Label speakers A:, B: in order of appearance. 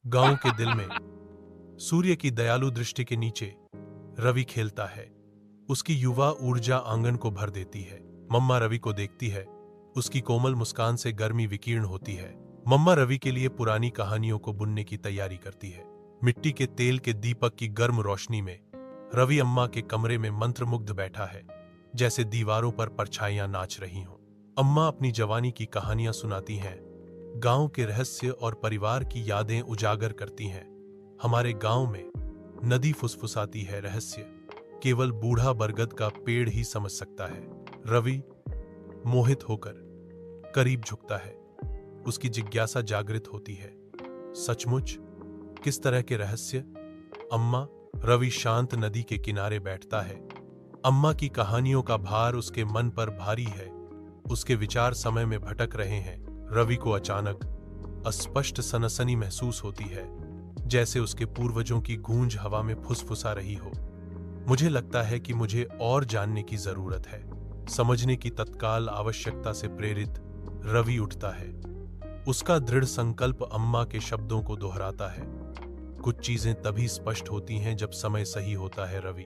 A: गांव के दिल में सूर्य की दयालु दृष्टि के नीचे रवि खेलता है। उसकी युवा ऊर्जा आंगन को भर देती है। मम्मा रवि को देखती है। उसकी कोमल मुस्कान से गर्मी विकीर्ण होती है। मम्मा रवि के लिए पुरानी कहानियों को बुनने की तैयारी करती है। मिट्टी के तेल के दीपक की गर्म रोशनी में रवि अम्मा के कमरे में मंत्रमुग्ध बैठा है, जैसे दीवारों पर परछाइयां नाच रही हों। अम्मा अपनी जवानी की कहानियां सुनाती हैं, गांव के रहस्य और परिवार की यादें उजागर करती हैं। हमारे गांव में नदी फुसफुसाती है, रहस्य केवल बूढ़ा बरगद का पेड़ ही समझ सकता है। रवि मोहित होकर करीब झुकता है। उसकी जिज्ञासा जागृत होती है। सचमुच किस तरह के रहस्य? अम्मा? रवि शांत नदी के किनारे बैठता है। अम्मा की कहानियों का भार उसके मन पर भारी है। उसके विचार समय में भटक रहे हैं। रवि को अचानक अस्पष्ट सनसनी महसूस होती है, जैसे उसके पूर्वजों की गूंज हवा में फुसफुसा रही हो। मुझे लगता है कि मुझे और जानने की जरूरत है। समझने की तत्काल आवश्यकता से प्रेरित रवि उठता है। उसका दृढ़ संकल्प अम्मा के शब्दों को दोहराता है। कुछ चीजें तभी स्पष्ट होती हैं जब समय सही होता है रवि।